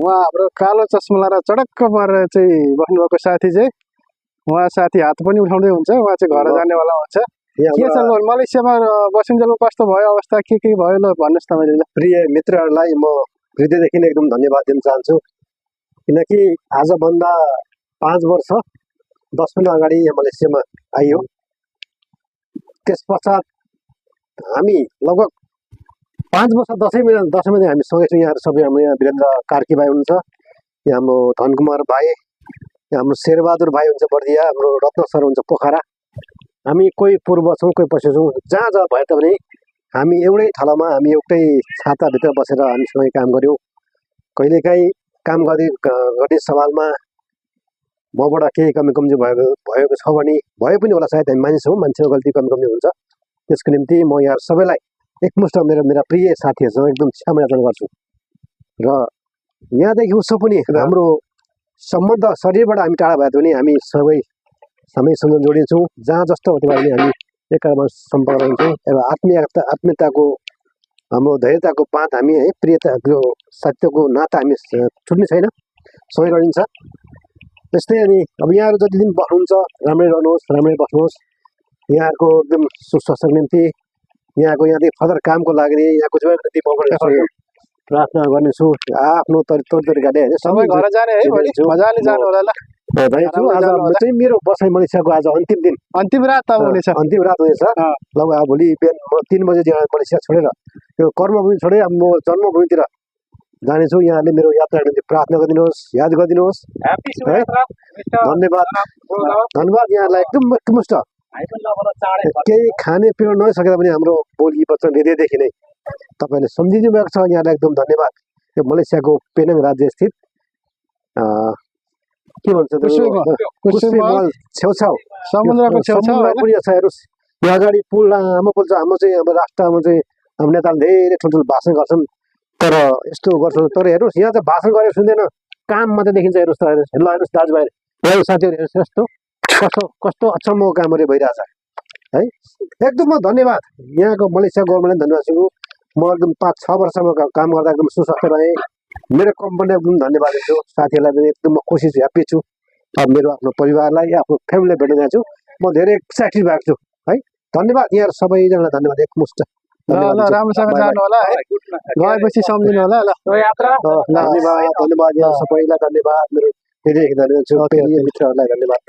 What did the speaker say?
उहाँ हाम्रो कालो चस्मा लगाएर चडक्क परेर चाहिँ बस्नुभएको साथी चाहिँ उहाँ साथी हात पनि उठाउँदै हुन्छ। उहाँ चाहिँ घर जानेवाला हुन्छ। के छ ल मलेसियामा बसिन्जेल कस्तो भयो अवस्था के भयो ल भन्नुहोस् तपाईँले। प्रिय मित्रहरूलाई म हृदयदेखि नै एकदम धन्यवाद दिन चाहन्छु, किनकि आजभन्दा 5 वर्ष 10 महिना अगाडि यहाँ मलेसियामा आइयो। त्यस पश्चात हामी लगभग 5 वर्ष 10 महिना हामी सँगै छौँ। यहाँहरू सबै हाम्रो यहाँ वीरेन्द्र कार्की भाइ हुनुहुन्छ, यहाँ हाम्रो धनकुमार भाइ, यहाँ हाम्रो शेरबहादुर भाइ हुन्छ बर्दिया, हाम्रो रत्न सर हुन्छ पोखरा। हामी कोही पूर्व छौँ कोही पश्चिम छौँ, जहाँ जहाँ भए तापनि हामी एउटै थलोमा हामी एउटै छाताभित्र बसेर हामीसँगै काम गऱ्यौँ। कहिलेकाहीँ काम गर्ने सवालमा मबाट केही कमी कमजोर भएको छ भने भए पनि होला, सायद हामी मानिस हौँ, मान्छेको गल्ती कमी कमजोर हुन्छ। त्यसको निम्ति म यहाँ सबैलाई एकमुष्ट मेरा प्रिय साथीहरूसँग एकदम क्षमा याचना गर्छु। र यहाँदेखि उसो पनि हाम्रो सम्बन्ध शरीरबाट हामी टाढा भए पनि हामी सबै समयसँग जोडिन्छौँ। जहाँ जस्तो हो त्यो हामी एकअर्कामा सम्पर्क रहन्छौँ। एउटा आत्मीयताको हाम्रो धैर्यताको बात हामी है, प्रियताको सत्यको नाता हामी छुट्ने छैन, सँगै गरिन्छ। त्यस्तै अनि अब यहाँहरू जति दिन बस्नुहुन्छ राम्रै रहनुहोस्, राम्रै बस्नुहोस्। यहाँहरूको एकदम सुस्वास्थ्यको निम्ति, यहाँदेखि फर्दर कामको लागि यहाँको जीवनको निम्ति म प्रार्थना गर्नेछु आफ्नो तरिकाले होइन। सबै घर जाने है, मजाले जानु होला ल। आज चाहिँ मेरो बसाइ मलेसियाको आज अन्तिम रात हुनेछ। लगभग भोलि बिहान म 3 बजे मलेसिया छोडेर यो कर्मभूमि छोडेर अब म जन्मभूमितिर जानेछु। यहाँले मेरो यात्राको निम्ति प्रार्थना गरिदिनुहोस्, याद गरिदिनुहोस्। धन्यवाद यहाँलाई एकदम एकमुष्ट। केही खाने पिउन नसकेर पनि हाम्रो बोली वचन हृदयदेखि नै तपाईँले सम्झिनु भएको छ। यहाँलाई एकदम धन्यवाद। यो मलेसियाको पेनाङ राज्य स्थित के भन्छ छेउछाउ समुद्रको छेउछाउ हेर्नुहोस्, यो अगाडि पुल लामो पुल छ। हाम्रो चाहिँ अब राष्ट्रमा चाहिँ हाम्रो नेताले धेरै ठुल्ठुलो भाषण गर्छन्, तर यस्तो गर्छन्। तर हेर्नुहोस् यहाँ चाहिँ भाषण गरेर सुन्दैन, काम मात्रै देखिन्छ। हेर्नुहोस् त, हेर्नुहोस् दाजुभाइ साथीहरू, हेर्नुहोस् कस्तो अचम्मको कामहरू भइरहेछ है। एकदम म धन्यवाद यहाँको मलेसिया गभर्मेन्टलाई धन्यवाद छु। म एकदम 5-6 वर्षसम्म काम गर्दा एकदम सुस्वास्थ्य रहेँ। मेरो कम्पनीलाई एकदम धन्यवाद दिन्छु। साथीहरूलाई पनि एकदम म खुसी छु, ह्याप्पी छु। अब मेरो आफ्नो परिवारलाई आफ्नो फ्यामिलीलाई भेट्न जान्छु, म धेरै एक्साइटेड भएको छु है। धन्यवाद यहाँहरू सबैजनालाई, धन्यवाद एकमुष्ट। ल राम्रोसँग जानु होला है, गएपछि सम्झिनु होला ल। धन्यवाद यहाँ सबैलाई धन्यवाद, मेरो धेरै धन्यवाद छु। मित्रहरूलाई धन्यवाद।